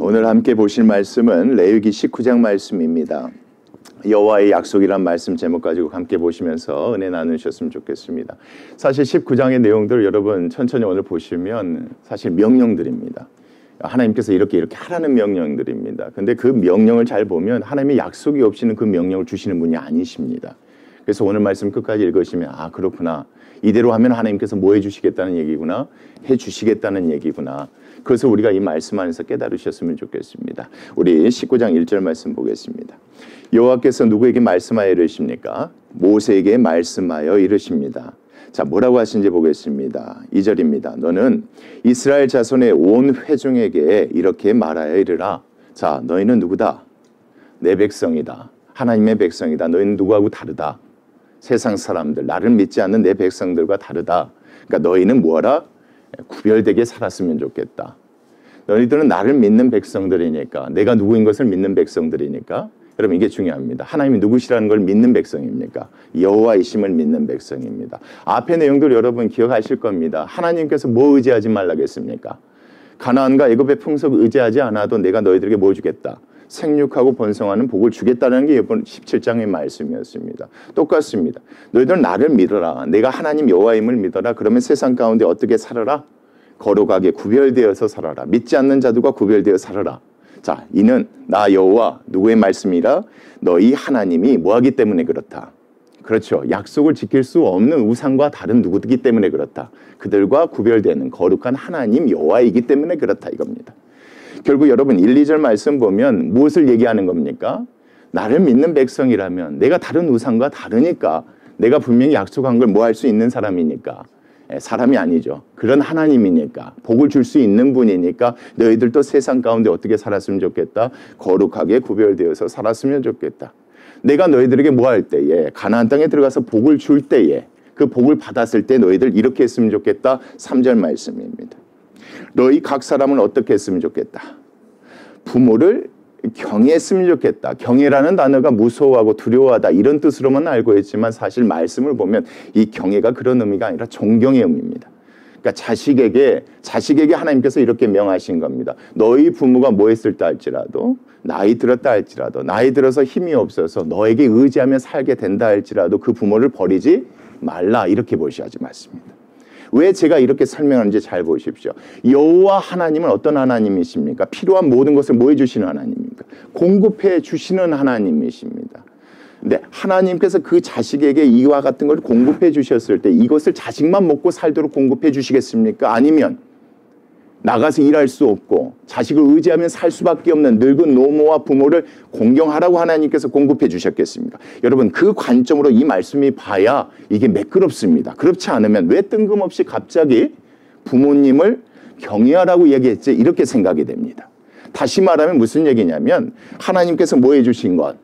오늘 함께 보실 말씀은 레위기 19장 말씀입니다. 여호와의 약속이란 말씀 제목 가지고 함께 보시면서 은혜 나누셨으면 좋겠습니다. 사실 19장의 내용들 여러분 천천히 오늘 보시면 사실 명령들입니다. 하나님께서 이렇게 하라는 명령들입니다. 근데 그 명령을 잘 보면 하나님의 약속이 없이는 그 명령을 주시는 분이 아니십니다. 그래서 오늘 말씀 끝까지 읽으시면 아 그렇구나. 이대로 하면 하나님께서 뭐 해주시겠다는 얘기구나. 해주시겠다는 얘기구나. 그래서 우리가 이 말씀 안에서 깨달으셨으면 좋겠습니다. 우리 19장 1절 말씀 보겠습니다. 여호와께서 누구에게 말씀하여 이르십니까? 모세에게 말씀하여 이르십니다. 자, 뭐라고 하신지 보겠습니다. 2절입니다. 너는 이스라엘 자손의 온 회중에게 이렇게 말하여 이르라. 자, 너희는 누구다? 내 백성이다. 하나님의 백성이다. 너희는 누구하고 다르다? 세상 사람들, 나를 믿지 않는 내 백성들과 다르다. 그러니까 너희는 뭐하라? 구별되게 살았으면 좋겠다. 너희들은 나를 믿는 백성들이니까, 내가 누구인 것을 믿는 백성들이니까. 여러분 이게 중요합니다. 하나님이 누구시라는 걸 믿는 백성입니까? 여호와이심을 믿는 백성입니다. 앞의 내용들 여러분 기억하실 겁니다. 하나님께서 뭐 의지하지 말라겠습니까? 가나안과 애굽의 풍속 의지하지 않아도 내가 너희들에게 뭐 주겠다? 생육하고 번성하는 복을 주겠다는 게 이번 17장의 말씀이었습니다. 똑같습니다. 너희들은 나를 믿어라. 내가 하나님 여호와임을 믿어라. 그러면 세상 가운데 어떻게 살아라? 거룩하게 구별되어서 살아라. 믿지 않는 자들과 구별되어 살아라. 자, 이는 나 여호와 누구의 말씀이라? 너희 하나님이 뭐하기 때문에 그렇다. 그렇죠. 약속을 지킬 수 없는 우상과 다른 누구이기 때문에 그렇다. 그들과 구별되는 거룩한 하나님 여호와이기 때문에 그렇다 이겁니다. 결국 여러분 1, 2절 말씀 보면 무엇을 얘기하는 겁니까? 나를 믿는 백성이라면 내가 다른 우상과 다르니까 내가 분명히 약속한 걸 뭐 할 수 있는 사람이니까 사람이 아니죠. 그런 하나님이니까 복을 줄 수 있는 분이니까 너희들도 세상 가운데 어떻게 살았으면 좋겠다? 거룩하게 구별되어서 살았으면 좋겠다. 내가 너희들에게 뭐 할 때에 가나안 땅에 들어가서 복을 줄 때에 그 복을 받았을 때 너희들 이렇게 했으면 좋겠다. 3절 말씀입니다. 너희 각 사람은 어떻게 했으면 좋겠다? 부모를 경외했으면 좋겠다. 경외라는 단어가 무서워하고 두려워하다 이런 뜻으로만 알고 있지만 사실 말씀을 보면 이 경외가 그런 의미가 아니라 존경의 의미입니다. 그러니까 자식에게 하나님께서 이렇게 명하신 겁니다. 너희 부모가 뭐 했을 때 할지라도 나이 들었다 할지라도 나이 들어서 힘이 없어서 너에게 의지하며 살게 된다 할지라도 그 부모를 버리지 말라 이렇게 보셔야지 맞습니다. 왜 제가 이렇게 설명하는지 잘 보십시오. 여호와 하나님은 어떤 하나님이십니까? 필요한 모든 것을 뭐 해주시는 하나님입니까? 공급해 주시는 하나님이십니다. 근데 하나님께서 그 자식에게 이와 같은 걸 공급해 주셨을 때 이것을 자식만 먹고 살도록 공급해 주시겠습니까? 아니면 나가서 일할 수 없고 자식을 의지하면 살 수밖에 없는 늙은 노모와 부모를 공경하라고 하나님께서 공급해 주셨겠습니까? 여러분 그 관점으로 이 말씀이 봐야 이게 매끄럽습니다. 그렇지 않으면 왜 뜬금없이 갑자기 부모님을 경외하라고 얘기했지? 이렇게 생각이 됩니다. 다시 말하면 무슨 얘기냐면 하나님께서 뭐 해주신 것,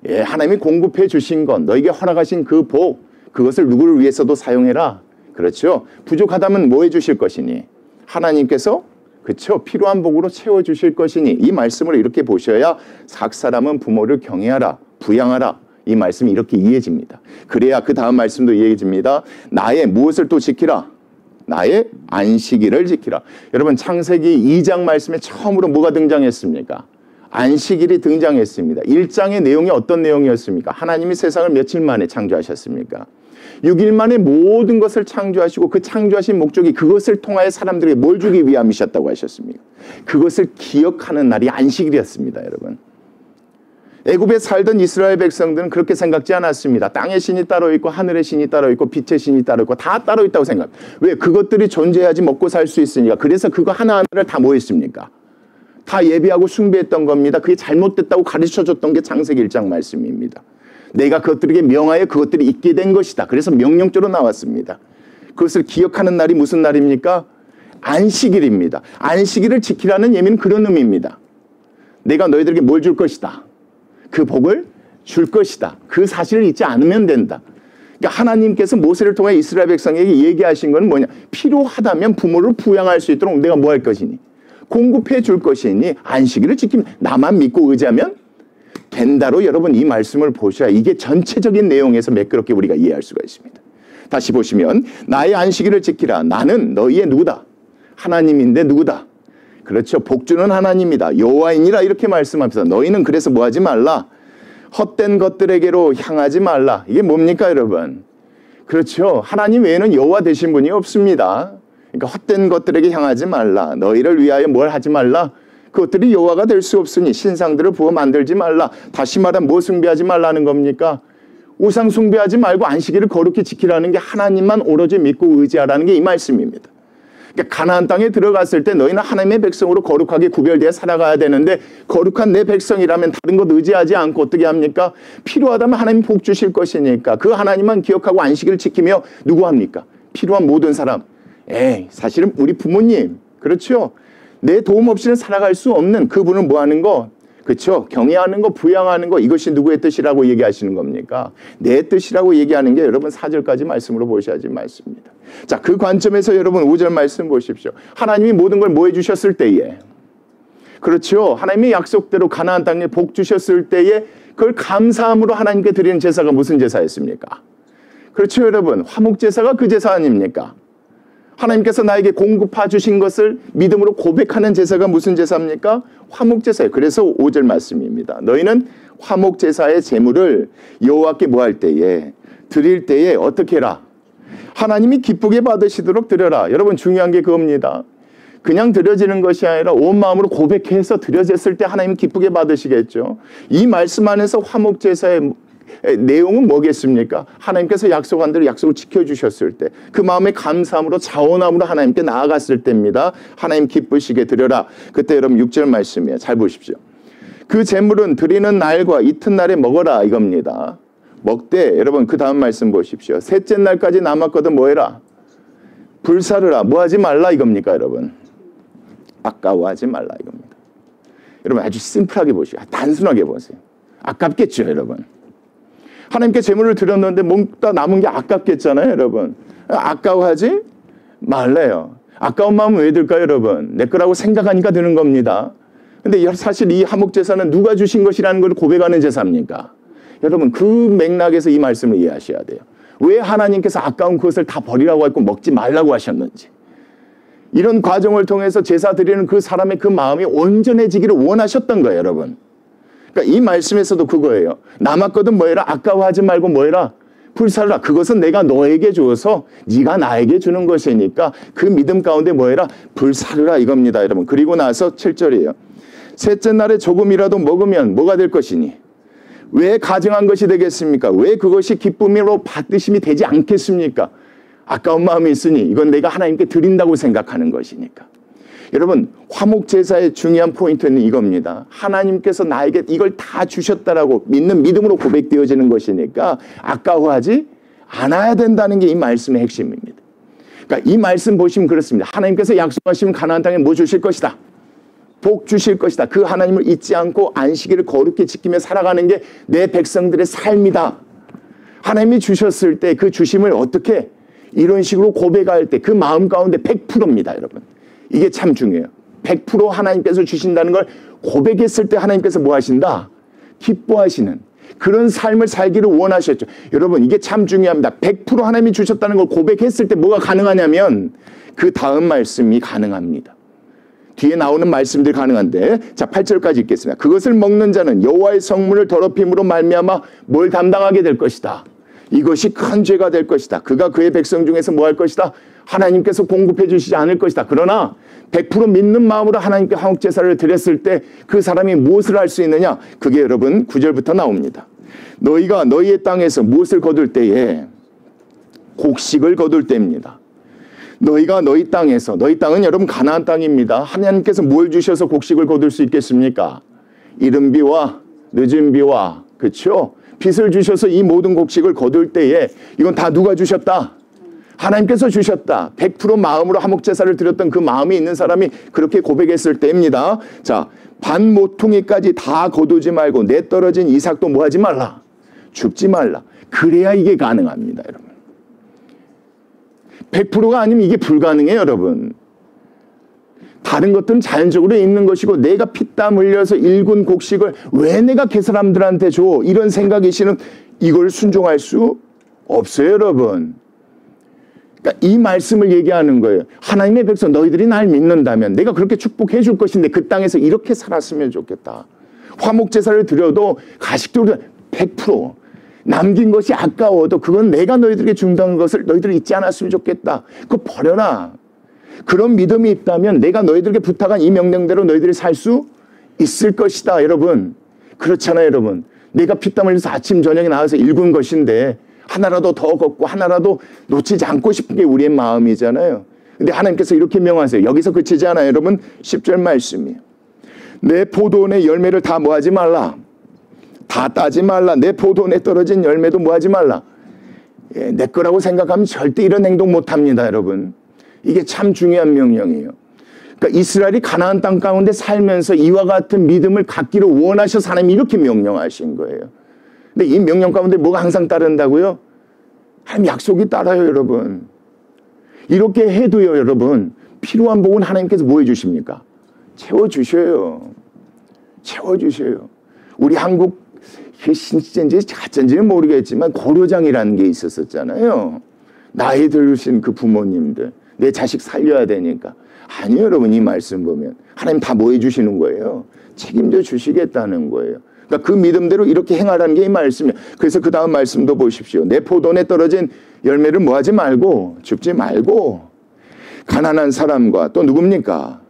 하나님이 공급해 주신 것, 너에게 허락하신 그 복, 그것을 누구를 위해서도 사용해라. 그렇죠? 부족하다면 뭐 해주실 것이니? 하나님께서 그렇죠 필요한 복으로 채워주실 것이니 이 말씀을 이렇게 보셔야 각 사람은 부모를 경외하라 부양하라 이 말씀이 이렇게 이해집니다. 그래야 그 다음 말씀도 이해집니다. 나의 무엇을 또 지키라? 나의 안식일을 지키라. 여러분 창세기 2장 말씀에 처음으로 뭐가 등장했습니까? 안식일이 등장했습니다. 1장의 내용이 어떤 내용이었습니까? 하나님이 세상을 며칠 만에 창조하셨습니까? 6일 만에 모든 것을 창조하시고 그 창조하신 목적이 그것을 통하여 사람들에게 뭘 주기 위함이셨다고 하셨습니까? 그것을 기억하는 날이 안식일이었습니다. 여러분 애굽에 살던 이스라엘 백성들은 그렇게 생각지 않았습니다. 땅의 신이 따로 있고 하늘의 신이 따로 있고 빛의 신이 따로 있고 다 따로 있다고 생각합니다. 왜? 그것들이 존재해야지 먹고 살 수 있으니까. 그래서 그거 하나하나를 다 뭐 했습니까? 다 예배하고 숭배했던 겁니다. 그게 잘못됐다고 가르쳐줬던 게 창세기 1장 말씀입니다. 내가 그것들에게 명하여 그것들이 있게 된 것이다. 그래서 명령조로 나왔습니다. 그것을 기억하는 날이 무슨 날입니까? 안식일입니다. 안식일을 지키라는 예미는 그런 의미입니다. 내가 너희들에게 뭘 줄 것이다. 그 복을 줄 것이다. 그 사실을 잊지 않으면 된다. 그러니까 하나님께서 모세를 통해 이스라엘 백성에게 얘기하신 건 뭐냐? 필요하다면 부모를 부양할 수 있도록 내가 뭐 할 것이니? 공급해 줄 것이니 안식일을 지키면 나만 믿고 의지하면 된다로 여러분 이 말씀을 보셔야 이게 전체적인 내용에서 매끄럽게 우리가 이해할 수가 있습니다. 다시 보시면 나의 안식일을 지키라. 나는 너희의 누구다? 하나님인데 누구다? 그렇죠. 복주는 하나님이다. 여호와이니라 이렇게 말씀하면서 너희는 그래서 뭐 하지 말라. 헛된 것들에게로 향하지 말라. 이게 뭡니까 여러분? 그렇죠. 하나님 외에는 여호와 되신 분이 없습니다. 그러니까 헛된 것들에게 향하지 말라. 너희를 위하여 뭘 하지 말라. 그것들이 여호와가 될 수 없으니 신상들을 부어 만들지 말라. 다시 말하면 뭐 숭배하지 말라는 겁니까? 우상 숭배하지 말고 안식일을 거룩히 지키라는 게 하나님만 오로지 믿고 의지하라는 게 이 말씀입니다. 그러니까 가나안 땅에 들어갔을 때 너희는 하나님의 백성으로 거룩하게 구별되어 살아가야 되는데 거룩한 내 백성이라면 다른 것 의지하지 않고 어떻게 합니까? 필요하다면 하나님 복 주실 것이니까 그 하나님만 기억하고 안식일을 지키며 누구 합니까? 필요한 모든 사람. 사실은 우리 부모님. 그렇죠? 내 도움 없이는 살아갈 수 없는 그분을 뭐 하는 거? 그렇죠? 경외하는 거, 부양하는 거 이것이 누구의 뜻이라고 얘기하시는 겁니까? 내 뜻이라고 얘기하는 게 여러분 4절까지 말씀으로 보셔야지 말씀입니다. 자, 그 관점에서 여러분 5절 말씀 보십시오. 하나님이 모든 걸 뭐 해주셨을 때에 그렇죠? 하나님의 약속대로 가나안 땅에 복 주셨을 때에 그걸 감사함으로 하나님께 드리는 제사가 무슨 제사였습니까? 그렇죠 여러분? 화목제사가 그 제사 아닙니까? 하나님께서 나에게 공급해 주신 것을 믿음으로 고백하는 제사가 무슨 제사입니까? 화목제사예요. 그래서 5절 말씀입니다. 너희는 화목제사의 제물을 여호와께 뭐 할 때에 드릴 때에 어떻게 해라? 하나님이 기쁘게 받으시도록 드려라. 여러분 중요한 게 그겁니다. 그냥 드려지는 것이 아니라 온 마음으로 고백해서 드려졌을 때 하나님 기쁘게 받으시겠죠. 이 말씀 안에서 화목제사의 내용은 뭐겠습니까? 하나님께서 약속한 대로 약속을 지켜주셨을 때 그 마음의 감사함으로 자원함으로 하나님께 나아갔을 때입니다. 하나님 기쁘시게 드려라. 그때 여러분 6절 말씀이에요. 잘 보십시오. 그 제물은 드리는 날과 이튿날에 먹어라 이겁니다. 먹되 여러분 그 다음 말씀 보십시오. 셋째 날까지 남았거든 뭐 해라? 불사르라. 뭐 하지 말라 이겁니까 여러분? 아까워하지 말라 이겁니다. 여러분 아주 심플하게 보시고 단순하게 보세요. 아깝겠죠 여러분. 하나님께 제물을 드렸는데 뭔가 남은 게 아깝겠잖아요 여러분. 아까워하지 말래요. 아까운 마음은 왜 들까요 여러분? 내 거라고 생각하니까 드는 겁니다. 근데 사실 이 화목제사는 누가 주신 것이라는 걸 고백하는 제사입니까? 여러분 그 맥락에서 이 말씀을 이해하셔야 돼요. 왜 하나님께서 아까운 그것을 다 버리라고 했고 먹지 말라고 하셨는지. 이런 과정을 통해서 제사 드리는 그 사람의 그 마음이 온전해지기를 원하셨던 거예요 여러분. 그러니까 이 말씀에서도 그거예요. 남았거든 뭐해라? 아까워하지 말고 뭐해라? 불사르라. 그것은 내가 너에게 주어서 네가 나에게 주는 것이니까 그 믿음 가운데 뭐해라? 불사르라 이겁니다 여러분. 그리고 나서 7절이에요. 셋째 날에 조금이라도 먹으면 뭐가 될 것이니? 왜 가증한 것이 되겠습니까? 왜 그것이 기쁨으로 받으심이 되지 않겠습니까? 아까운 마음이 있으니 이건 내가 하나님께 드린다고 생각하는 것이니까. 여러분 화목제사의 중요한 포인트는 이겁니다. 하나님께서 나에게 이걸 다 주셨다라고 믿는 믿음으로 고백되어지는 것이니까 아까워하지 않아야 된다는 게 이 말씀의 핵심입니다. 그러니까 이 말씀 보시면 그렇습니다. 하나님께서 약속하시면 가나안 땅에 뭐 주실 것이다? 복 주실 것이다. 그 하나님을 잊지 않고 안식일을 거룩히 지키며 살아가는 게 내 백성들의 삶이다. 하나님이 주셨을 때 그 주심을 어떻게 이런 식으로 고백할 때 그 마음 가운데 100%입니다 여러분. 이게 참 중요해요. 100% 하나님께서 주신다는 걸 고백했을 때 하나님께서 뭐 하신다? 기뻐하시는 그런 삶을 살기를 원하셨죠. 여러분 이게 참 중요합니다. 100% 하나님이 주셨다는 걸 고백했을 때 뭐가 가능하냐면 그 다음 말씀이 가능합니다. 뒤에 나오는 말씀들이 가능한데 자 8절까지 읽겠습니다. 그것을 먹는 자는 여호와의 성문을 더럽힘으로 말미암아 뭘 담당하게 될 것이다. 이것이 큰 죄가 될 것이다. 그가 그의 백성 중에서 뭐 할 것이다? 하나님께서 공급해 주시지 않을 것이다. 그러나 100% 믿는 마음으로 하나님께 화목제사를 드렸을 때 그 사람이 무엇을 할 수 있느냐? 그게 여러분 9절부터 나옵니다. 너희가 너희의 땅에서 무엇을 거둘 때에 곡식을 거둘 때입니다. 너희가 너희 땅에서 너희 땅은 여러분 가나안 땅입니다. 하나님께서 뭘 주셔서 곡식을 거둘 수 있겠습니까? 이른 비와 늦은 비와 그렇죠? 빛을 주셔서 이 모든 곡식을 거둘 때에 이건 다 누가 주셨다? 하나님께서 주셨다. 100% 마음으로 화목제사를 드렸던 그 마음이 있는 사람이 그렇게 고백했을 때입니다. 자, 반 모퉁이까지 다 거두지 말고 내 떨어진 이삭도 뭐 하지 말라? 줍지 말라. 그래야 이게 가능합니다, 여러분. 100%가 아니면 이게 불가능해요, 여러분. 다른 것들은 자연적으로 있는 것이고 내가 피땀 흘려서 일군 곡식을 왜 내가 그 사람들한테 줘? 이런 생각이시는 이걸 순종할 수 없어요, 여러분. 그러니까 이 말씀을 얘기하는 거예요. 하나님의 백성 너희들이 날 믿는다면 내가 그렇게 축복해 줄 것인데 그 땅에서 이렇게 살았으면 좋겠다. 화목제사를 드려도 가식적으로 100% 남긴 것이 아까워도 그건 내가 너희들에게 준다는 것을 너희들이 잊지 않았으면 좋겠다. 그거 버려라. 그런 믿음이 있다면 내가 너희들에게 부탁한 이 명령대로 너희들이 살 수 있을 것이다. 여러분 그렇잖아요. 여러분 내가 피땀 흘려서 아침 저녁에 나와서 읽은 것인데 하나라도 더 걷고 하나라도 놓치지 않고 싶은 게 우리의 마음이잖아요. 근데 하나님께서 이렇게 명하세요. 여기서 그치지 않아요. 여러분 10절 말씀이에요. 내 포도원의 열매를 다 뭐하지 말라. 다 따지 말라. 내 포도원에 떨어진 열매도 뭐하지 말라. 예, 내 거라고 생각하면 절대 이런 행동 못합니다. 여러분 이게 참 중요한 명령이에요. 그러니까 이스라엘이 가나안 땅 가운데 살면서 이와 같은 믿음을 갖기를 원하셔서 하나님이 이렇게 명령하신 거예요. 근데 이 명령 가운데 뭐가 항상 따른다고요? 하나님 약속이 따라요. 여러분 이렇게 해도요. 여러분 필요한 복은 하나님께서 뭐 해주십니까? 채워주셔요. 채워주셔요. 우리 한국 신진지 가짜인지는 모르겠지만 고려장이라는 게 있었잖아요. 나이 들으신 그 부모님들 내 자식 살려야 되니까. 아니요. 여러분 이 말씀 보면 하나님 다 뭐 해주시는 거예요? 책임져 주시겠다는 거예요. 그러니까 그 믿음대로 이렇게 행하라는 게 이 말씀이에요. 그래서 그 다음 말씀도 보십시오. 내 포도원에 떨어진 열매를 뭐 하지 말고 줍지 말고 가난한 사람과 또 누굽니까?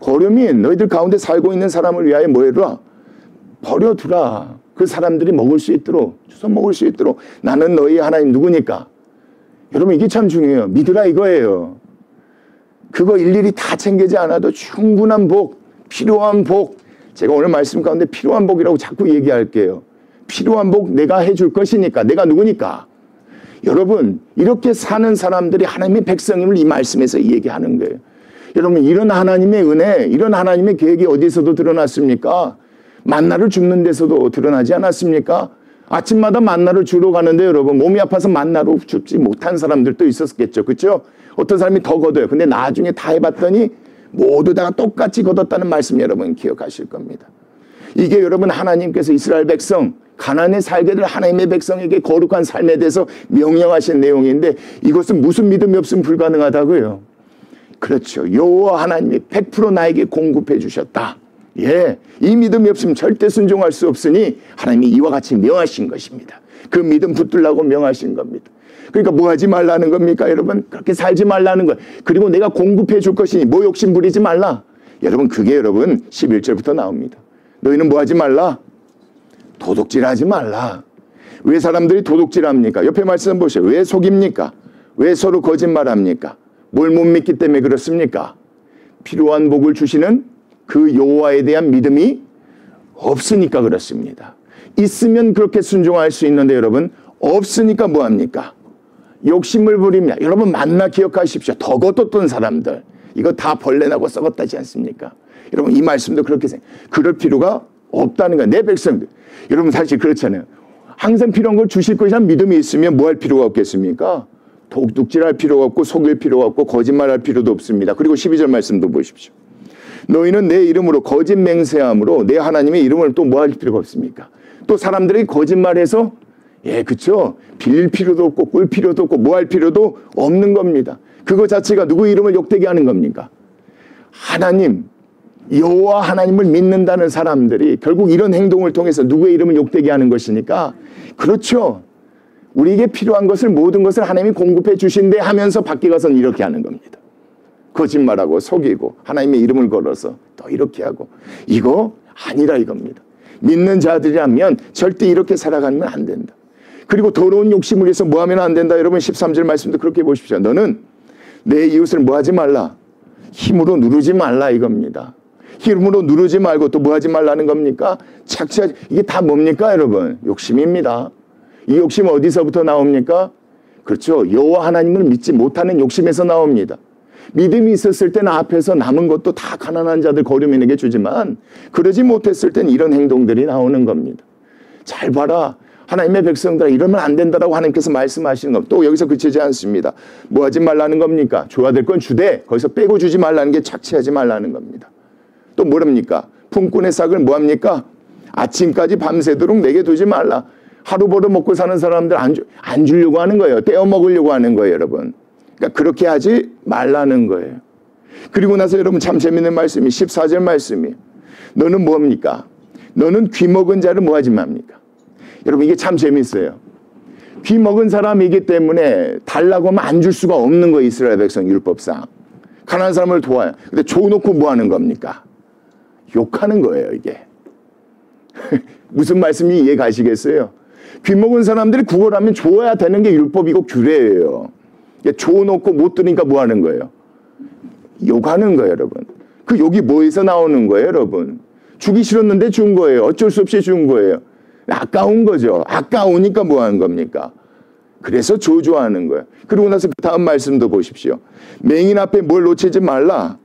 거류민 너희들 가운데 살고 있는 사람을 위하여 뭐 해라? 버려두라. 그 사람들이 먹을 수 있도록 주워 먹을 수 있도록 나는 너희 하나님 누구니까? 여러분 이게 참 중요해요. 믿으라 이거예요. 그거 일일이 다 챙기지 않아도 충분한 복, 필요한 복. 제가 오늘 말씀 가운데 필요한 복이라고 자꾸 얘기할게요. 필요한 복 내가 해줄 것이니까. 내가 누구니까? 여러분 이렇게 사는 사람들이 하나님의 백성임을 이 말씀에서 얘기하는 거예요. 여러분 이런 하나님의 은혜, 이런 하나님의 계획이 어디서도 드러났습니까? 만나를 줍는 데서도 드러나지 않았습니까? 아침마다 만나를 주러 가는데 여러분 몸이 아파서 만나로 줍지 못한 사람들도 있었겠죠. 그렇죠? 어떤 사람이 더 걷어요. 근데 나중에 다 해봤더니 모두 다 똑같이 걷었다는 말씀 여러분 기억하실 겁니다. 이게 여러분 하나님께서 이스라엘 백성 가나안에 살게 될 하나님의 백성에게 거룩한 삶에 대해서 명령하신 내용인데 이것은 무슨 믿음이 없으면 불가능하다고요. 그렇죠. 여호와 하나님이 100% 나에게 공급해 주셨다. 예, 이 믿음이 없으면 절대 순종할 수 없으니 하나님이 이와 같이 명하신 것입니다. 그 믿음 붙들라고 명하신 겁니다. 그러니까 뭐 하지 말라는 겁니까 여러분? 그렇게 살지 말라는 거예요. 그리고 내가 공급해 줄 것이니 뭐 욕심 부리지 말라. 여러분 그게 여러분 11절부터 나옵니다. 너희는 뭐 하지 말라? 도둑질하지 말라. 왜 사람들이 도둑질합니까? 옆에 말씀 보세요. 왜 속입니까? 왜 서로 거짓말합니까? 뭘 못 믿기 때문에 그렇습니까? 필요한 복을 주시는 그 여호와에 대한 믿음이 없으니까 그렇습니다. 있으면 그렇게 순종할 수 있는데 여러분 없으니까 뭐합니까? 욕심을 부립니다. 여러분 만나 기억하십시오. 더 걷었던 사람들 이거 다 벌레나고 썩었다지 않습니까? 여러분 이 말씀도 그렇게 그럴 필요가 없다는 거예요. 내 백성들. 여러분 사실 그렇잖아요. 항상 필요한 걸 주실 것이란 믿음이 있으면 뭐 할 필요가 없겠습니까? 도둑질할 필요가 없고 속일 필요가 없고 거짓말할 필요도 없습니다. 그리고 12절 말씀도 보십시오. 너희는 내 이름으로 거짓 맹세함으로 내 하나님의 이름을 또 뭐 할 필요가 없습니까? 또 사람들이 거짓말해서 예, 그렇죠. 빌릴 필요도 없고 꿀 필요도 없고 뭐 할 필요도 없는 겁니다. 그거 자체가 누구 이름을 욕되게 하는 겁니까? 하나님, 여호와 하나님을 믿는다는 사람들이 결국 이런 행동을 통해서 누구의 이름을 욕되게 하는 것이니까 그렇죠. 우리에게 필요한 것을 모든 것을 하나님이 공급해 주신대 하면서 밖에 가서는 이렇게 하는 겁니다. 거짓말하고 속이고 하나님의 이름을 걸어서 또 이렇게 하고 이거 아니라 이겁니다. 믿는 자들이라면 절대 이렇게 살아가면 안 된다. 그리고 더러운 욕심을 위해서 뭐 하면 안 된다. 여러분 13절 말씀도 그렇게 보십시오. 너는 내 이웃을 뭐 하지 말라. 힘으로 누르지 말라 이겁니다. 힘으로 누르지 말고 또 뭐 하지 말라는 겁니까? 착취하지. 이게 다 뭡니까 여러분? 욕심입니다. 이 욕심 어디서부터 나옵니까? 그렇죠. 여호와 하나님을 믿지 못하는 욕심에서 나옵니다. 믿음이 있었을 때는 앞에서 남은 것도 다 가난한 자들 거류민에게 주지만 그러지 못했을 때는 이런 행동들이 나오는 겁니다. 잘 봐라. 하나님의 백성들아 이러면 안 된다라고 하나님께서 말씀하시는 겁니다. 또 여기서 그치지 않습니다. 뭐 하지 말라는 겁니까? 줘야 될 건 주되 거기서 빼고 주지 말라는 게 착취하지 말라는 겁니다. 또 뭐랍니까? 품꾼의 싹을 뭐합니까? 아침까지 밤새도록 내게 두지 말라. 하루 벌어 먹고 사는 사람들 안 주려고 하는 거예요. 떼어 먹으려고 하는 거예요 여러분. 그러니까 그렇게 하지 말라는 거예요. 그리고 나서 여러분 참 재밌는 말씀이 14절 말씀이에요. 너는 뭡니까? 너는 귀 먹은 자를 뭐 하지 맙니까? 여러분 이게 참 재밌어요. 귀 먹은 사람이기 때문에 달라고 하면 안 줄 수가 없는 거예요. 이스라엘 백성 율법상. 가난한 사람을 도와요. 근데 줘놓고 뭐 하는 겁니까? 욕하는 거예요 이게. 무슨 말씀이 이해 가시겠어요? 귀 먹은 사람들이 구걸하면 줘야 되는 게 율법이고 규례예요. 줘놓고 못 드니까 뭐 하는 거예요? 욕하는 거예요 여러분. 그 욕이 뭐에서 나오는 거예요 여러분? 주기 싫었는데 준 거예요. 어쩔 수 없이 준 거예요. 아까운 거죠. 아까우니까 뭐 하는 겁니까? 그래서 조조하는 거예요. 그리고 나서 그 다음 말씀도 보십시오. 맹인 앞에 뭘 놓치지 말라.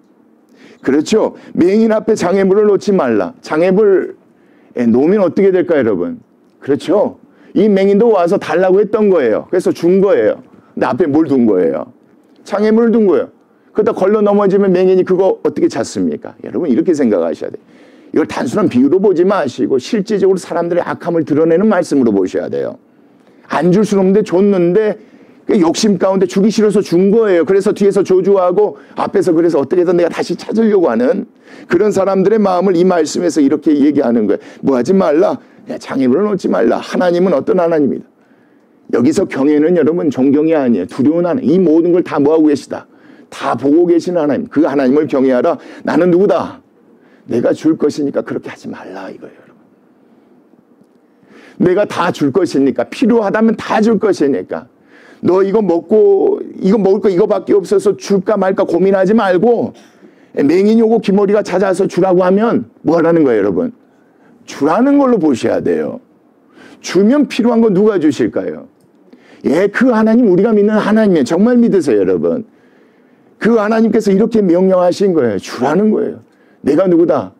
그렇죠. 맹인 앞에 장애물을 놓지 말라. 장애물 놓으면 어떻게 될까요 여러분? 그렇죠. 이 맹인도 와서 달라고 했던 거예요. 그래서 준 거예요. 근데 앞에 뭘 둔 거예요? 장애물을 둔 거예요. 그러다 걸러 넘어지면 맹인이 그거 어떻게 찾습니까? 여러분 이렇게 생각하셔야 돼요. 이걸 단순한 비유로 보지 마시고 실제적으로 사람들의 악함을 드러내는 말씀으로 보셔야 돼요. 안 줄 수는 없는데 줬는데 욕심 가운데 주기 싫어서 준 거예요. 그래서 뒤에서 조주하고 앞에서 그래서 어떻게든 내가 다시 찾으려고 하는 그런 사람들의 마음을 이 말씀에서 이렇게 얘기하는 거예요. 뭐 하지 말라. 장애물을 놓지 말라. 하나님은 어떤 하나님이다. 여기서 경외는 여러분 존경이 아니에요. 두려운 하나님. 이 모든 걸 다 뭐하고 계시다. 다 보고 계시는 하나님. 그 하나님을 경외하라. 나는 누구다. 내가 줄 것이니까 그렇게 하지 말라 이거예요. 여러분. 내가 다 줄 것이니까 필요하다면 다 줄 것이니까 너 이거 먹고 이거 먹을 거 이거밖에 없어서 줄까 말까 고민하지 말고 맹인이 오고 기머리가 찾아서 주라고 하면 뭐 하라는 거예요 여러분? 주라는 걸로 보셔야 돼요. 주면 필요한 건 누가 주실까요? 예, 그 하나님 우리가 믿는 하나님이에요. 정말 믿으세요 여러분. 그 하나님께서 이렇게 명령하신 거예요. 주라는 거예요. 내가 누구다?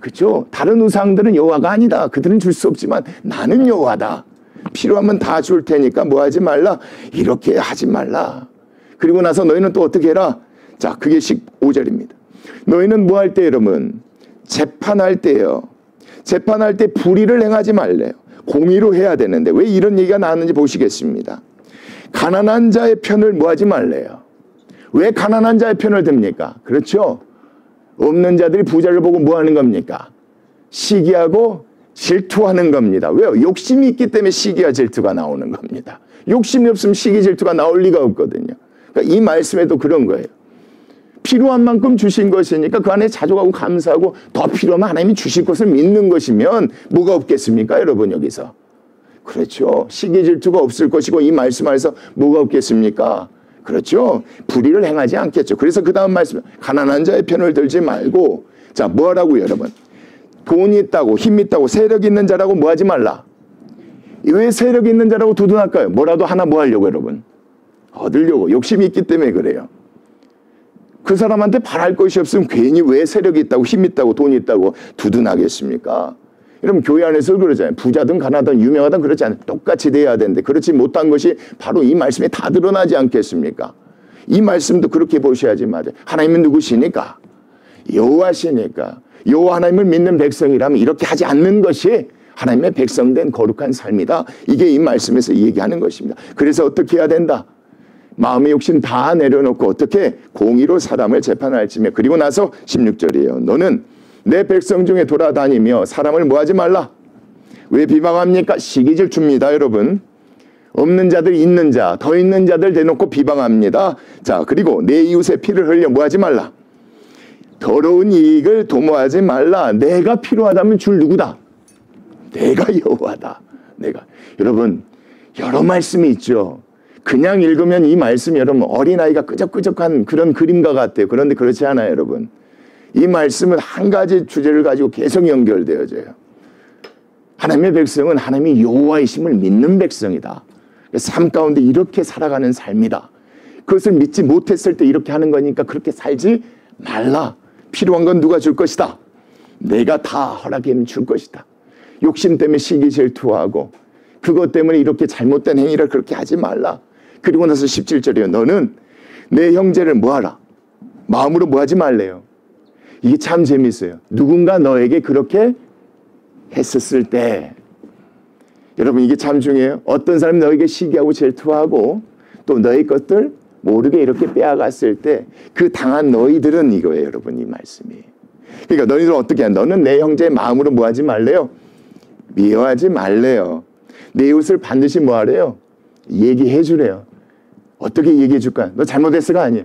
그렇죠? 다른 우상들은 여호와가 아니다. 그들은 줄 수 없지만 나는 여호와다. 필요하면 다 줄 테니까 뭐 하지 말라? 이렇게 하지 말라. 그리고 나서 너희는 또 어떻게 해라? 자, 그게 15절입니다. 너희는 뭐 할 때 여러분? 재판할 때요. 재판할 때 불의를 행하지 말래요. 공의로 해야 되는데 왜 이런 얘기가 나왔는지 보시겠습니다. 가난한 자의 편을 뭐 하지 말래요. 왜 가난한 자의 편을 듭니까? 그렇죠? 없는 자들이 부자를 보고 뭐 하는 겁니까? 시기하고 질투하는 겁니다. 왜요? 욕심이 있기 때문에 시기와 질투가 나오는 겁니다. 욕심이 없으면 시기 질투가 나올 리가 없거든요. 그러니까 이 말씀에도 그런 거예요. 필요한 만큼 주신 것이니까 그 안에 자족하고 감사하고 더 필요하면 하나님이 주실 것을 믿는 것이면 뭐가 없겠습니까? 여러분 여기서. 그렇죠. 시기 질투가 없을 것이고 이 말씀 안에서 뭐가 없겠습니까? 그렇죠. 불의를 행하지 않겠죠. 그래서 그 다음 말씀 가난한 자의 편을 들지 말고 자 뭐라고요 여러분? 돈이 있다고 힘이 있다고 세력 있는 자라고 뭐 하지 말라. 왜 세력 있는 자라고 두둔할까요? 뭐라도 하나 뭐 하려고 여러분? 얻으려고. 욕심이 있기 때문에 그래요. 그 사람한테 바랄 것이 없으면 괜히 왜 세력이 있다고 힘이 있다고 돈이 있다고 두둔하겠습니까? 여러분 교회 안에서 그러잖아요. 부자든 가난하든 유명하든 그렇지 않아요. 똑같이 돼야 되는데 그렇지 못한 것이 바로 이 말씀에 다 드러나지 않겠습니까? 이 말씀도 그렇게 보셔야지 맞아요. 하나님은 누구시니까? 여호와시니까. 여호와 하나님을 믿는 백성이라면 이렇게 하지 않는 것이 하나님의 백성된 거룩한 삶이다. 이게 이 말씀에서 얘기하는 것입니다. 그래서 어떻게 해야 된다? 마음의 욕심 다 내려놓고 어떻게 공의로 사람을 재판할지며 그리고 나서 16절이에요. 너는 내 백성 중에 돌아다니며 사람을 뭐하지 말라. 왜 비방합니까? 시기질 줍니다 여러분. 없는 자들 있는 자 더 있는 자들 대놓고 비방합니다. 자 그리고 내 이웃의 피를 흘려 뭐하지 말라. 더러운 이익을 도모하지 말라. 내가 필요하다면 줄 누구다? 내가 여호와다. 내가. 여러분 여러 말씀이 있죠. 그냥 읽으면 이 말씀이 여러분 어린아이가 끄적끄적한 그런 그림과 같아요. 그런데 그렇지 않아요 여러분. 이 말씀은 한 가지 주제를 가지고 계속 연결되어져요. 하나님의 백성은 하나님이 여호와이심을 믿는 백성이다. 삶 가운데 이렇게 살아가는 삶이다. 그것을 믿지 못했을 때 이렇게 하는 거니까 그렇게 살지 말라. 필요한 건 누가 줄 것이다. 내가 다 허락해 줄 것이다. 욕심 때문에 시기 질투하고 그것 때문에 이렇게 잘못된 행위를 그렇게 하지 말라. 그리고 나서 17절이에요. 너는 내 형제를 뭐하라. 마음으로 뭐하지 말래요. 이게 참 재밌어요. 누군가 너에게 그렇게 했었을 때 여러분 이게 참 중요해요. 어떤 사람이 너에게 시기하고 질투하고 또 너의 것들 모르게 이렇게 빼앗갔을 때 그 당한 너희들은 이거예요, 여러분. 이 말씀이. 그러니까 너희들은 어떻게 해? 너는 내 형제의 마음으로 뭐하지 말래요? 미워하지 말래요. 내 이웃을 반드시 뭐하래요? 얘기해 주래요. 어떻게 얘기해 줄까? 너 잘못했어가 아니에요.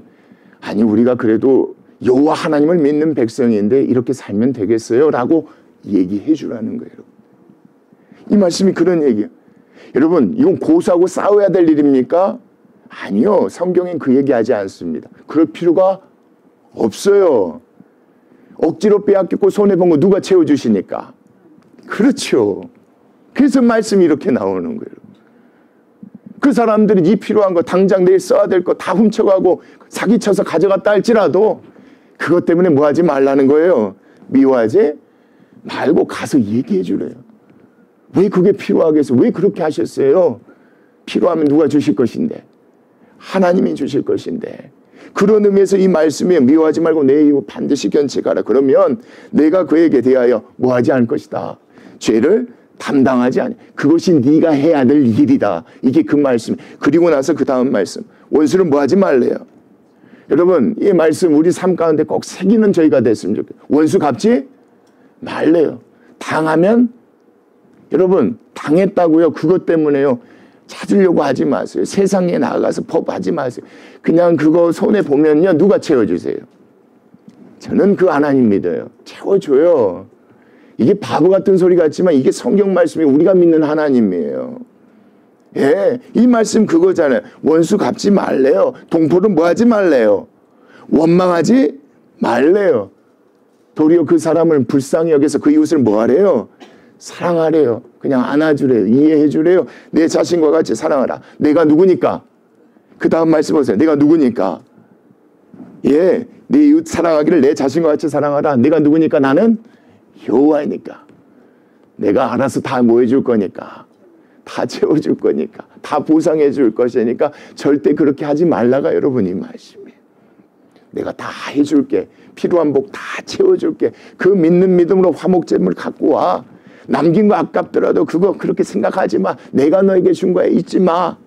아니, 우리가 그래도 여호와 하나님을 믿는 백성인데 이렇게 살면 되겠어요? 라고 얘기해 주라는 거예요. 이 말씀이 그런 얘기예요. 여러분, 이건 고소하고 싸워야 될 일입니까? 아니요. 성경엔 그 얘기하지 않습니다. 그럴 필요가 없어요. 억지로 빼앗겼고 손해본 거 누가 채워주시니까? 그렇죠. 그래서 말씀이 이렇게 나오는 거예요. 그 사람들이 이 필요한 거 당장 내일 써야 될 거 다 훔쳐가고 사기쳐서 가져갔다 할지라도 그것 때문에 뭐 하지 말라는 거예요. 미워하지 말고 가서 얘기해 주래요. 왜 그게 필요하겠어요? 왜 그렇게 하셨어요? 필요하면 누가 주실 것인데? 하나님이 주실 것인데. 그런 의미에서 이 말씀에 미워하지 말고 내 이웃 반드시 견책하라. 그러면 내가 그에게 대하여 뭐하지 않을 것이다. 죄를 담당하지 않아. 그것이 네가 해야 될 일이다. 이게 그 말씀. 그리고 나서 그 다음 말씀. 원수는 뭐하지 말래요. 여러분, 이 말씀 우리 삶 가운데 꼭 새기는 저희가 됐으면 좋겠어요. 원수 갚지 말래요. 당하면 여러분 당했다고요. 그것 때문에요. 찾으려고 하지 마세요. 세상에 나가서 법하지 마세요. 그냥 그거 손해보면요. 누가 채워주세요? 저는 그 하나님 믿어요. 채워줘요. 이게 바보 같은 소리 같지만 이게 성경 말씀이 우리가 믿는 하나님이에요. 예, 이 말씀 그거잖아요. 원수 갚지 말래요. 동포는 뭐 하지 말래요. 원망하지 말래요. 도리어 그 사람을 불쌍히 여겨서 그 이웃을 뭐 하래요? 사랑하래요. 그냥 안아주래요. 이해해주래요. 내 자신과 같이 사랑하라. 내가 누구니까? 그 다음 말씀 보세요. 내가 누구니까? 예, 내 이웃 사랑하기를 내 자신과 같이 사랑하라. 내가 누구니까? 나는 여호와이니까. 내가 알아서 다 뭐 해줄 거니까. 다 채워줄 거니까. 다 보상해 줄 것이니까 절대 그렇게 하지 말라가 여러분 이 말씀이에요. 내가 다 해줄게. 필요한 복 다 채워줄게. 그 믿는 믿음으로 화목제물 갖고 와. 남긴 거 아깝더라도 그거 그렇게 생각하지 마. 내가 너에게 준 거야. 잊지 마.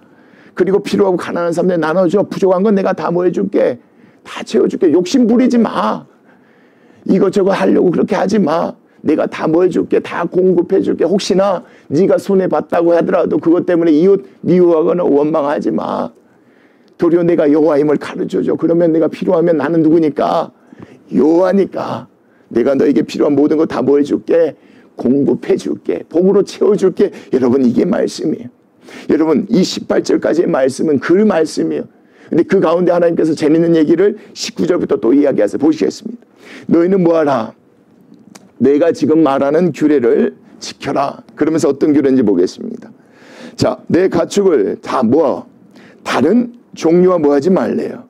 그리고 필요하고 가난한 사람들 나눠줘. 부족한 건 내가 다 뭐 해줄게. 다 채워줄게. 욕심 부리지 마. 이것저것 하려고 그렇게 하지 마. 내가 다 뭐 해줄게. 다 공급해줄게. 혹시나 네가 손해봤다고 하더라도 그것 때문에 이웃 미워하거나 원망하지 마. 도리어 내가 여호와임을 가르쳐줘. 그러면 내가 필요하면 나는 누구니까? 여호와니까. 내가 너에게 필요한 모든 거 다 뭐 해줄게. 공급해줄게. 복으로 채워줄게. 여러분 이게 말씀이에요. 여러분 이 18절까지의 말씀은 그 말씀이에요. 근데 그 가운데 하나님께서 재밌는 얘기를 19절부터 또 이야기하세요. 보시겠습니다. 너희는 뭐하라? 내가 지금 말하는 규례를 지켜라. 그러면서 어떤 규례인지 보겠습니다. 자, 내 가축을 다 뭐? 다른 종류와 뭐하지 말래요.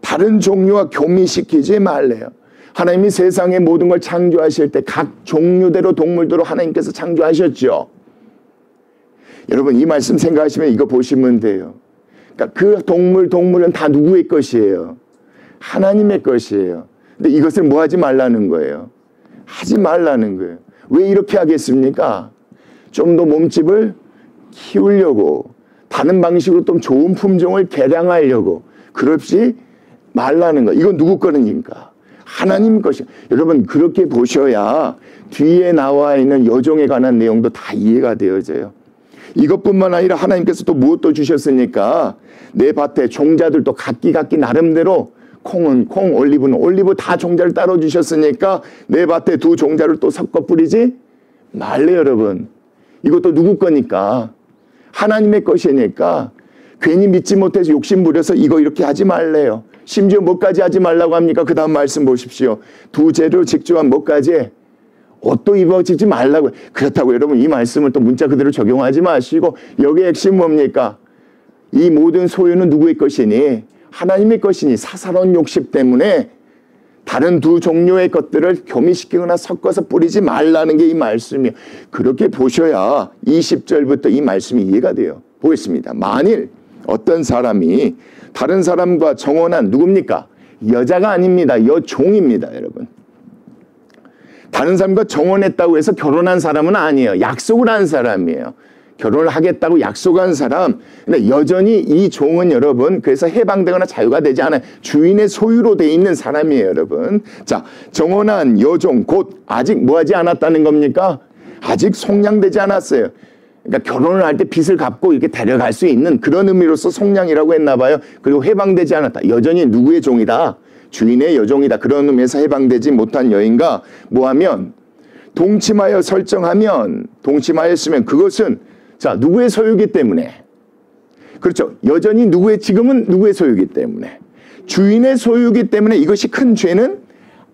다른 종류와 교미시키지 말래요. 하나님이 세상의 모든 걸 창조하실 때 각 종류대로 동물대로 하나님께서 창조하셨죠. 여러분 이 말씀 생각하시면 이거 보시면 돼요. 그러니까 그 동물은 다 누구의 것이에요? 하나님의 것이에요. 근데 이것을 뭐 하지 말라는 거예요? 하지 말라는 거예요. 왜 이렇게 하겠습니까? 좀 더 몸집을 키우려고 다른 방식으로 좀 좋은 품종을 개량하려고 그렇지 말라는 거예요. 이건 누구 거니까? 하나님 것이. 여러분 그렇게 보셔야 뒤에 나와 있는 여종에 관한 내용도 다 이해가 되어져요. 이것뿐만 아니라 하나님께서 또 무엇도 주셨으니까 내 밭에 종자들도 각기 나름대로 콩은 콩, 올리브는 올리브 다 종자를 따로 주셨으니까 내 밭에 두 종자를 또 섞어 뿌리지 말래 여러분. 이것도 누구 거니까? 하나님의 것이니까 괜히 믿지 못해서 욕심 부려서 이거 이렇게 하지 말래요. 심지어 뭐까지 하지 말라고 합니까? 그 다음 말씀 보십시오. 두 재료 직조한 뭐까지? 옷도 입어지지 말라고. 그렇다고 여러분 이 말씀을 또 문자 그대로 적용하지 마시고 여기에 핵심 뭡니까? 이 모든 소유는 누구의 것이니? 하나님의 것이니 사사로운 욕심 때문에 다른 두 종류의 것들을 교미시키거나 섞어서 뿌리지 말라는 게 이 말씀이에요. 그렇게 보셔야 20절부터 이 말씀이 이해가 돼요. 보겠습니다. 만일 어떤 사람이 다른 사람과 정혼한 누굽니까? 여자가 아닙니다. 여종입니다. 여러분. 다른 사람과 정혼했다고 해서 결혼한 사람은 아니에요. 약속을 한 사람이에요. 결혼을 하겠다고 약속한 사람. 근데 여전히 이 종은 여러분 그래서 해방되거나 자유가 되지 않아요. 주인의 소유로 돼 있는 사람이에요, 여러분. 자, 정혼한 여종 곧 아직 뭐하지 않았다는 겁니까? 아직 속량되지 않았어요. 그러니까 결혼을 할 때 빚을 갚고 이렇게 데려갈 수 있는 그런 의미로서 속량이라고 했나 봐요. 그리고 해방되지 않았다. 여전히 누구의 종이다? 주인의 여종이다. 그런 의미에서 해방되지 못한 여인과 뭐하면 동침하여 설정하면 동침하였으면 그것은 자 누구의 소유이기 때문에 그렇죠. 여전히 지금은 누구의 소유이기 때문에 주인의 소유이기 때문에 이것이 큰 죄는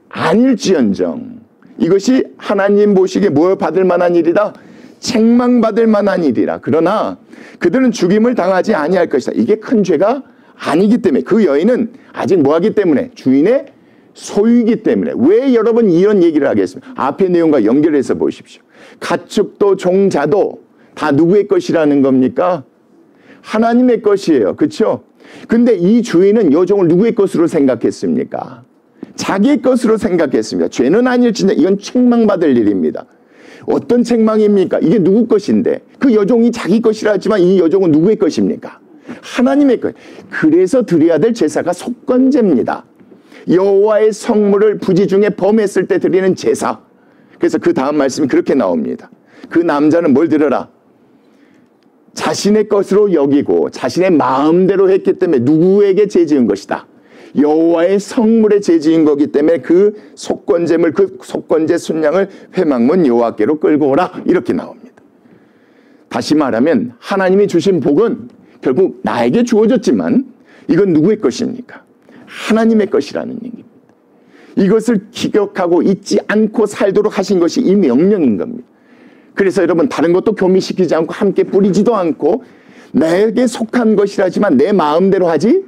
아닐지언정 이것이 하나님 보시기에 뭐 받을 만한 일이다? 책망받을 만한 일이라. 그러나 그들은 죽임을 당하지 아니할 것이다. 이게 큰 죄가 아니기 때문에 그 여인은 아직 뭐하기 때문에 주인의 소유이기 때문에. 왜 여러분 이런 얘기를 하겠습니까? 앞의 내용과 연결해서 보십시오. 가축도 종자도 다 누구의 것이라는 겁니까? 하나님의 것이에요. 그렇죠? 근데 이 주인은 여종을 누구의 것으로 생각했습니까? 자기의 것으로 생각했습니다. 죄는 아닐지언정 이건 책망받을 일입니다. 어떤 책망입니까? 이게 누구 것인데 그 여종이 자기 것이라 하지만 이 여종은 누구의 것입니까? 하나님의 것. 그래서 드려야 될 제사가 속건제입니다. 여호와의 성물을 부지 중에 범했을 때 드리는 제사. 그래서 그 다음 말씀이 그렇게 나옵니다. 그 남자는 뭘 드려라? 자신의 것으로 여기고 자신의 마음대로 했기 때문에 누구에게 죄지은 것이다? 여호와의 성물에 죄지은 거기 때문에 그 속건제물 그 속건제 순양을 회막문 여호와께로 끌고 오라 이렇게 나옵니다. 다시 말하면 하나님이 주신 복은 결국 나에게 주어졌지만 이건 누구의 것입니까? 하나님의 것이라는 얘기입니다. 이것을 기억하고 잊지 않고 살도록 하신 것이 이 명령인 겁니다. 그래서 여러분 다른 것도 교미시키지 않고 함께 뿌리지도 않고 내게 속한 것이라지만 내 마음대로 하지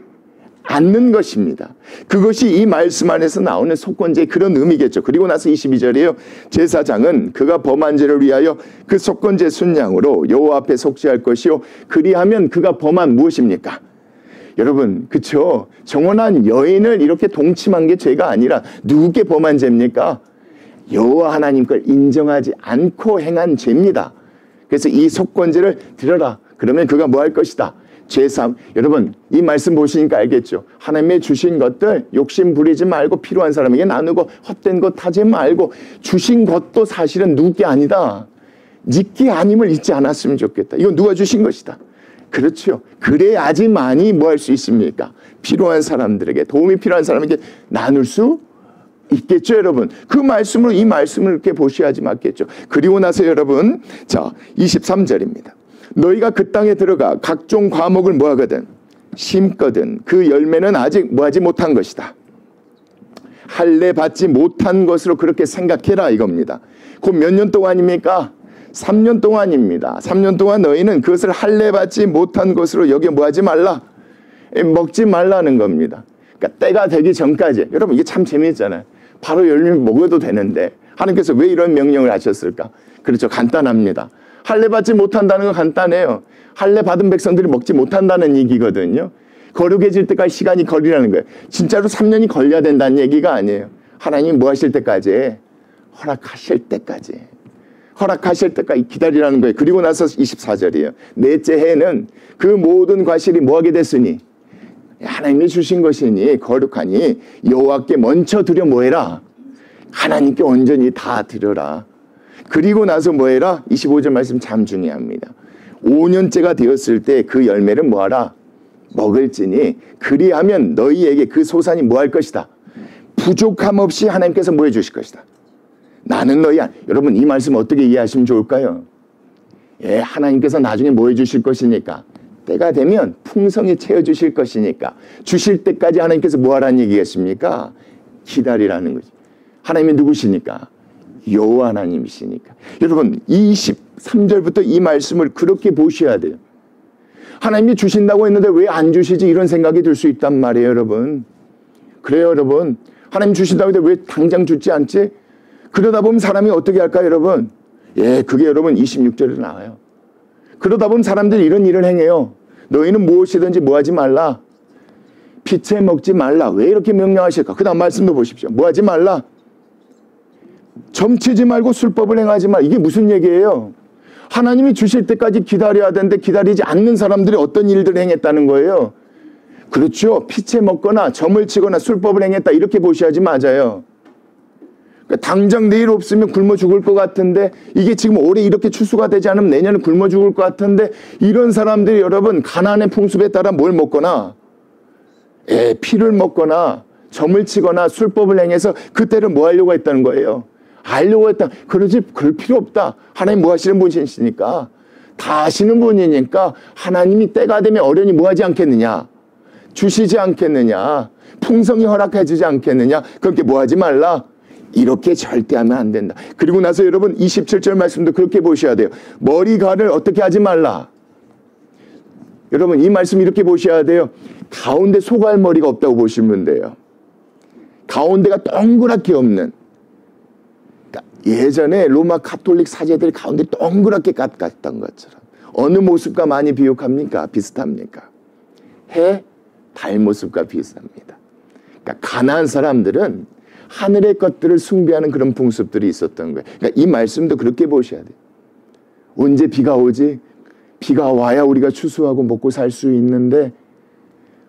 않는 것입니다. 그것이 이 말씀 안에서 나오는 속건제의 그런 의미겠죠. 그리고 나서 22절이에요. 제사장은 그가 범한 죄를 위하여 그 속건제 순양으로 여호와 앞에 속죄할 것이요 그리하면 그가 범한 무엇입니까? 여러분 그쵸? 정혼한 여인을 이렇게 동침한 게 죄가 아니라 누구께 범한 죄입니까? 여호와 하나님 걸 인정하지 않고 행한 죄입니다. 그래서 이 속건제를 드려라. 그러면 그가 뭐 할 것이다? 죄삼. 여러분 이 말씀 보시니까 알겠죠? 하나님의 주신 것들 욕심 부리지 말고 필요한 사람에게 나누고 헛된 것 하지 말고 주신 것도 사실은 누구게 아니다. 니께 아님을 잊지 않았으면 좋겠다. 이건 누가 주신 것이다. 그렇죠. 그래야지만이 뭐 할 수 있습니까? 필요한 사람들에게 도움이 필요한 사람에게 나눌 수 있겠죠, 여러분. 그 말씀으로 이 말씀을 이렇게 보셔야지 맞겠죠. 그리고 나서 여러분 자 23절입니다. 너희가 그 땅에 들어가 각종 과목을 뭐하거든 심거든 그 열매는 아직 뭐하지 못한 것이다. 할례 받지 못한 것으로 그렇게 생각해라 이겁니다. 그 몇 년 동안입니까? 3년 동안입니다. 3년 동안 너희는 그것을 할례 받지 못한 것으로 여기 뭐하지 말라 먹지 말라는 겁니다. 그러니까 때가 되기 전까지. 여러분 이게 참 재미있잖아요. 바로 열매 먹어도 되는데 하나님께서 왜 이런 명령을 하셨을까? 그렇죠. 간단합니다. 할례 받지 못한다는 건 간단해요. 할례 받은 백성들이 먹지 못한다는 얘기거든요. 거룩해질 때까지 시간이 걸리라는 거예요. 진짜로 3년이 걸려야 된다는 얘기가 아니에요. 하나님이 뭐 하실 때까지? 허락하실 때까지. 허락하실 때까지 기다리라는 거예요. 그리고 나서 24절이에요. 넷째 해는 그 모든 과실이 뭐하게 됐으니 하나님이 주신 것이니 거룩하니 여호와께 먼저 드려 뭐해라? 하나님께 온전히 다 드려라. 그리고 나서 뭐해라? 25절 말씀 참 중요합니다. 5년째가 되었을 때 그 열매를 뭐하라? 먹을지니 그리하면 너희에게 그 소산이 뭐할 것이다? 부족함 없이 하나님께서 뭐 해주실 것이다. 나는 너희 여러분 이 말씀 어떻게 이해하시면 좋을까요? 예, 하나님께서 나중에 뭐 해주실 것이니까 때가 되면 풍성히 채워주실 것이니까 주실 때까지 하나님께서 뭐 하라는 얘기겠습니까? 기다리라는 거지. 하나님이 누구시니까? 여호와 하나님이시니까. 여러분 23절부터 이 말씀을 그렇게 보셔야 돼요. 하나님이 주신다고 했는데 왜 안 주시지 이런 생각이 들 수 있단 말이에요, 여러분. 그래요, 여러분. 하나님 주신다고 했는데 왜 당장 주지 않지? 그러다 보면 사람이 어떻게 할까요, 여러분? 예, 그게 여러분 26절에 나와요. 그러다 보면 사람들이 이런 일을 행해요. 너희는 무엇이든지 뭐하지 말라. 피채 먹지 말라. 왜 이렇게 명령하실까? 그 다음 말씀도 보십시오. 뭐하지 말라. 점치지 말고 술법을 행하지 말라. 이게 무슨 얘기예요? 하나님이 주실 때까지 기다려야 되는데 기다리지 않는 사람들이 어떤 일들을 행했다는 거예요. 그렇죠. 피채 먹거나 점을 치거나 술법을 행했다 이렇게 보셔야지 맞아요. 그러니까 당장 내일 없으면 굶어 죽을 것 같은데 이게 지금 올해 이렇게 추수가 되지 않으면 내년에 굶어 죽을 것 같은데 이런 사람들이 여러분 가나안의 풍습에 따라 뭘 먹거나 피를 먹거나 점을 치거나 술법을 행해서 그때를 뭐 하려고 했다는 거예요. 알려고 했다. 그러지 그럴 필요 없다. 하나님 뭐 하시는 분이시니까 다 하시는 분이니까 하나님이 때가 되면 어련히 뭐 하지 않겠느냐. 주시지 않겠느냐. 풍성히 허락해 주지 않겠느냐. 그렇게 뭐 하지 말라. 이렇게 절대 하면 안 된다. 그리고 나서 여러분 27절 말씀도 그렇게 보셔야 돼요. 머리갈을 어떻게 하지 말라. 여러분 이 말씀 이렇게 보셔야 돼요. 가운데 소갈머리가 없다고 보시면 돼요. 가운데가 동그랗게 없는. 그러니까 예전에 로마 가톨릭 사제들이 가운데 동그랗게 깎았던 것처럼. 어느 모습과 많이 비슷합니까? 비슷합니까? 해, 달 모습과 비슷합니다. 그러니까 가나안 사람들은 하늘의 것들을 숭배하는 그런 풍습들이 있었던 거예요. 그러니까 이 말씀도 그렇게 보셔야 돼요. 언제 비가 오지? 비가 와야 우리가 추수하고 먹고 살 수 있는데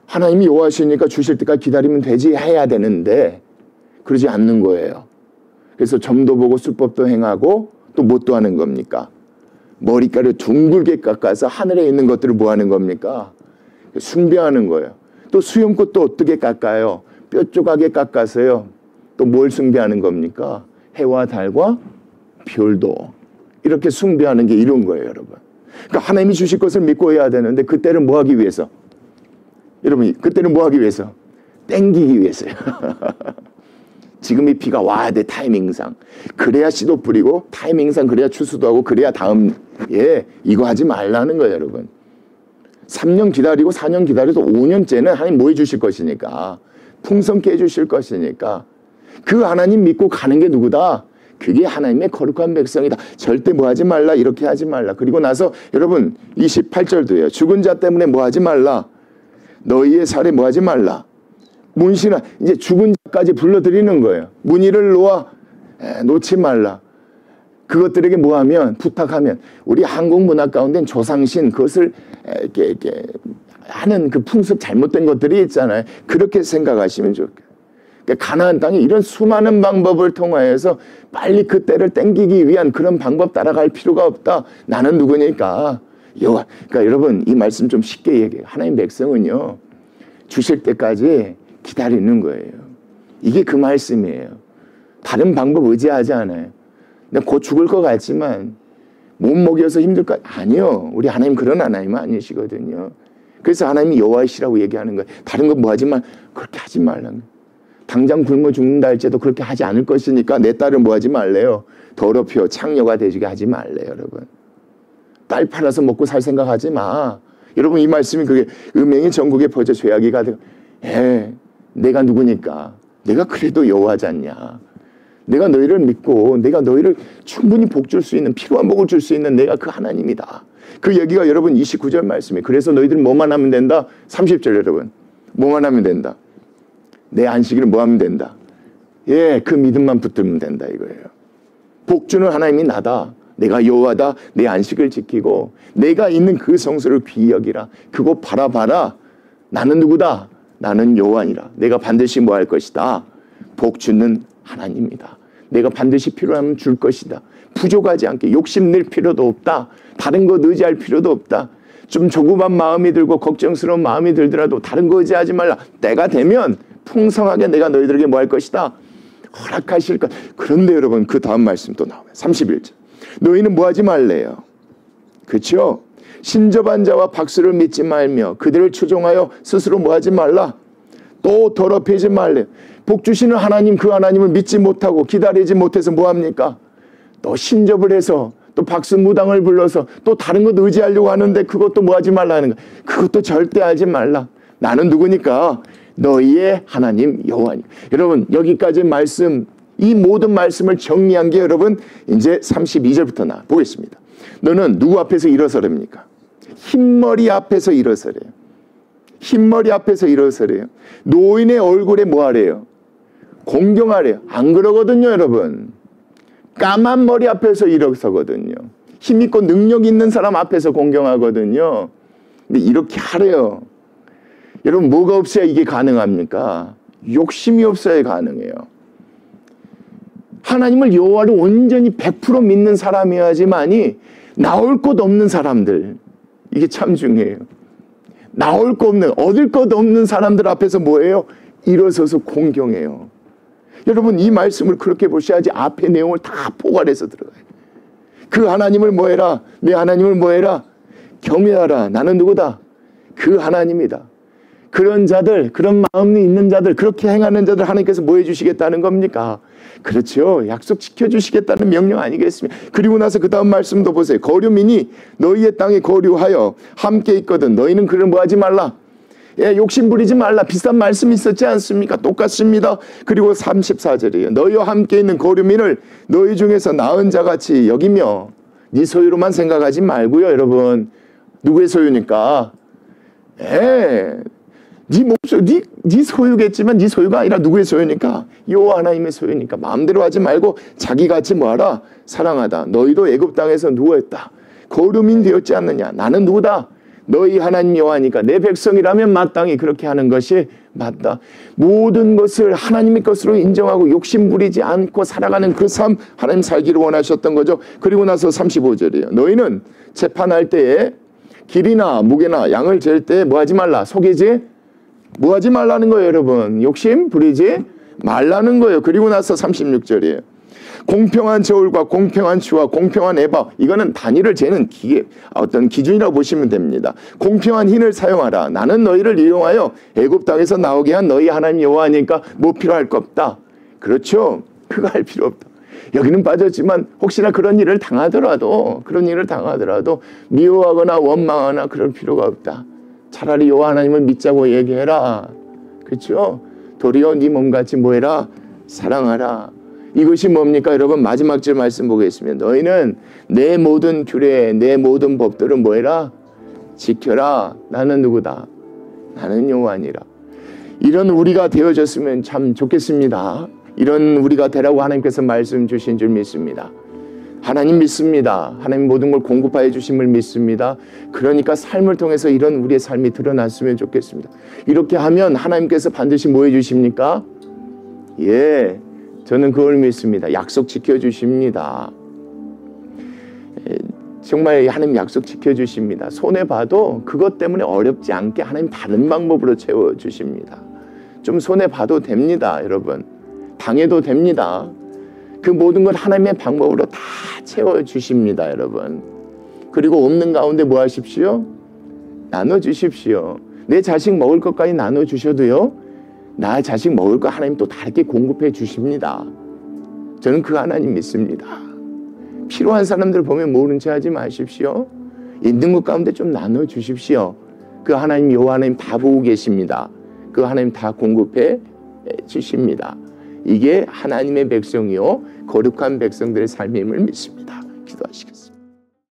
하나님이 요하시니까 주실 때까지 기다리면 되지 해야 되는데 그러지 않는 거예요. 그래서 점도 보고 술법도 행하고 또 뭣도 하는 겁니까? 머리카락을 둥글게 깎아서 하늘에 있는 것들을 뭐 하는 겁니까? 숭배하는 거예요. 또 수염꽃도 어떻게 깎아요? 뾰족하게 깎아서요. 또 뭘 숭배하는 겁니까? 해와 달과 별도. 이렇게 숭배하는 게 이런 거예요, 여러분. 그러니까 하나님이 주실 것을 믿고 해야 되는데 그때는 뭐 하기 위해서? 여러분, 그때는 뭐 하기 위해서? 땡기기 위해서요. 지금 이 비가 와야 돼, 타이밍상. 그래야 씨도 뿌리고, 타이밍상 그래야 추수도 하고, 그래야 다음, 이거 하지 말라는 거예요, 여러분. 3년 기다리고 4년 기다려도 5년째는 하나님 뭐 해주실 것이니까. 풍성케 해주실 것이니까. 그 하나님 믿고 가는 게 누구다? 그게 하나님의 거룩한 백성이다. 절대 뭐 하지 말라, 이렇게 하지 말라. 그리고 나서 여러분 28절도요. 죽은 자 때문에 뭐 하지 말라. 너희의 살에 뭐 하지 말라. 문신아, 이제 죽은 자까지 불러들이는 거예요. 문의를 놓지 말라. 그것들에게 뭐 하면, 부탁하면, 우리 한국 문화 가운데는 조상신, 그것을 이렇게 하는 그 풍습 잘못된 것들이 있잖아요. 그렇게 생각하시면 좋겠어요. 그러니까 가나안 땅에 이런 수많은 방법을 통하여서 빨리 그 때를 땡기기 위한 그런 방법 따라갈 필요가 없다. 나는 누구니까. 그러니까 여러분 이 말씀 좀 쉽게 얘기해요. 하나님 백성은요. 주실 때까지 기다리는 거예요. 이게 그 말씀이에요. 다른 방법 의지하지 않아요. 내가 곧 죽을 것 같지만 못 먹여서 힘들 것 아니요. 우리 하나님 그런 하나님은 아니시거든요. 그래서 하나님이 여호와이시라고 얘기하는 거예요. 다른 거 뭐 하지 말, 그렇게 하지 말라는 거예요. 당장 굶어 죽는다 할지도 그렇게 하지 않을 것이니까 내 딸은 뭐 하지 말래요. 더럽혀 창녀가 되지게 하지 말래요, 여러분. 딸 팔아서 먹고 살 생각하지 마. 여러분 이 말씀이 그게 음행이 전국에 퍼져 죄악이 가득. 내가 누구니까. 내가 그래도 여호와지 않냐. 내가 너희를 믿고 내가 너희를 충분히 복 줄 수 있는 필요한 복을 줄 수 있는 내가 그 하나님이다. 그 얘기가 여러분 29절 말씀이에요. 그래서 너희들은 뭐만 하면 된다? 30절 여러분. 뭐만 하면 된다? 내 안식일은 뭐 하면 된다? 그 믿음만 붙들면 된다 이거예요. 복 주는 하나님이 나다. 내가 여호와다. 내 안식을 지키고 내가 있는 그 성소를 귀히 여기라. 그거 바라봐라. 나는 누구다? 나는 여호와니라. 내가 반드시 뭐 할 것이다? 복 주는 하나님이다. 내가 반드시 필요하면 줄 것이다. 부족하지 않게 욕심낼 필요도 없다. 다른 것 의지할 필요도 없다. 좀 조급한 마음이 들고 걱정스러운 마음이 들더라도 다른 거 의지하지 말라. 때가 되면 풍성하게 내가 너희들에게 뭐 할 것이다? 허락하실 것. 그런데 여러분 그 다음 말씀 또 나와요. 31절. 너희는 뭐 하지 말래요? 그렇죠? 신접한 자와 박수를 믿지 말며 그들을 추종하여 스스로 뭐 하지 말라? 또 더럽히지 말래요. 복 주시는 하나님 그 하나님을 믿지 못하고 기다리지 못해서 뭐 합니까? 또 신접을 해서 또 박수 무당을 불러서 또 다른 것 의지하려고 하는데 그것도 뭐 하지 말라는 거야. 그것도 절대 하지 말라. 나는 누구니까? 너희의 하나님 여호와니. 여러분 여기까지 말씀 이 모든 말씀을 정리한 게 여러분 이제 32절부터 나 보겠습니다. 너는 누구 앞에서 일어서렵니까? 흰머리 앞에서 일어서래요. 흰머리 앞에서 일어서래요. 노인의 얼굴에 뭐 하래요? 공경하래요. 안 그러거든요 여러분. 까만 머리 앞에서 일어서거든요. 힘있고 능력 있는 사람 앞에서 공경하거든요. 근데 이렇게 하래요. 여러분, 뭐가 없어야 이게 가능합니까? 욕심이 없어야 가능해요. 하나님을, 여호와를 온전히 100% 믿는 사람이어야지만이 나올 것 없는 사람들, 이게 참 중요해요. 나올 것 없는, 얻을 것 없는 사람들 앞에서 뭐예요? 일어서서 공경해요. 여러분, 이 말씀을 그렇게 보셔야지 앞의 내용을 다 포괄해서 들어가요. 그 하나님을 뭐해라? 내 하나님을 뭐해라? 경외하라. 나는 누구다? 그 하나님이다. 그런 자들, 그런 마음이 있는 자들, 그렇게 행하는 자들 하나님께서 뭐 해주시겠다는 겁니까? 그렇죠. 약속 지켜주시겠다는 명령 아니겠습니까? 그리고 나서 그 다음 말씀도 보세요. 거류민이 너희의 땅에 거류하여 함께 있거든 너희는 그를 뭐 하지 말라? 예, 욕심 부리지 말라. 비슷한 말씀이 있었지 않습니까? 똑같습니다. 그리고 34절이에요. 너희와 함께 있는 거류민을 너희 중에서 나은 자같이 여기며 네 소유로만 생각하지 말고요. 여러분, 누구의 소유니까? 예, 네 목소, 네 소유겠지만 네 소유가 아니라 누구의 소유니까? 여호와 하나님의 소유니까. 마음대로 하지 말고 자기같이 뭐하라? 사랑하다. 너희도 애굽 땅에서 누구였다? 거류민 되었지 않느냐? 나는 누구다? 너희 하나님 여호와니까. 내 백성이라면 마땅히 그렇게 하는 것이 맞다. 모든 것을 하나님의 것으로 인정하고 욕심 부리지 않고 살아가는 그 삶, 하나님 살기를 원하셨던 거죠. 그리고 나서 35절이에요. 너희는 재판할 때에 길이나 무게나 양을 잴 때 뭐 하지 말라? 속이지? 뭐 하지 말라는 거예요, 여러분? 욕심 부리지 말라는 거예요. 그리고 나서 36절이에요. 공평한 저울과 공평한 추와 공평한 에바, 이거는 단위를 재는 어떤 기준이라고 보시면 됩니다. 공평한 흰을 사용하라. 나는 너희를 이용하여 애굽 땅에서 나오게 한 너희 하나님 여호와니까 뭐 필요할 거 없다. 그렇죠? 그거 할 필요 없다. 여기는 빠졌지만 혹시나 그런 일을 당하더라도 미워하거나 원망하거나 그럴 필요가 없다. 차라리 여호와 하나님을 믿자고 얘기해라. 그렇죠? 도리어 네 몸같이 뭐해라? 사랑하라. 이것이 뭡니까? 여러분, 마지막 절 말씀 보겠습니다. 너희는 내 모든 규례, 내 모든 법들은 뭐해라? 지켜라. 나는 누구다? 나는 여호와니라. 이런 우리가 되어졌으면 참 좋겠습니다. 이런 우리가 되라고 하나님께서 말씀 주신 줄 믿습니다. 하나님 믿습니다. 하나님 모든 걸 공급하여 주심을 믿습니다. 그러니까 삶을 통해서 이런 우리의 삶이 드러났으면 좋겠습니다. 이렇게 하면 하나님께서 반드시 뭐 해주십니까? 예, 저는 그걸 믿습니다. 약속 지켜주십니다. 정말 하나님 약속 지켜주십니다. 손해봐도 그것 때문에 어렵지 않게 하나님 다른 방법으로 채워주십니다. 좀 손해봐도 됩니다, 여러분. 당해도 됩니다. 그 모든 걸 하나님의 방법으로 다 채워주십니다, 여러분. 그리고 없는 가운데 뭐 하십시오? 나눠주십시오. 내 자식 먹을 것까지 나눠주셔도요, 나 자식 먹을 거 하나님 또 다르게 공급해 주십니다. 저는 그 하나님 믿습니다. 필요한 사람들 보면 모른 체 하지 마십시오. 있는 것 가운데 좀 나눠주십시오. 그 하나님, 여호와 하나님 다 보고 계십니다. 그 하나님 다 공급해 주십니다. 이게 하나님의 백성이요 거룩한 백성들의 삶임을 믿습니다. 기도하시겠습니다.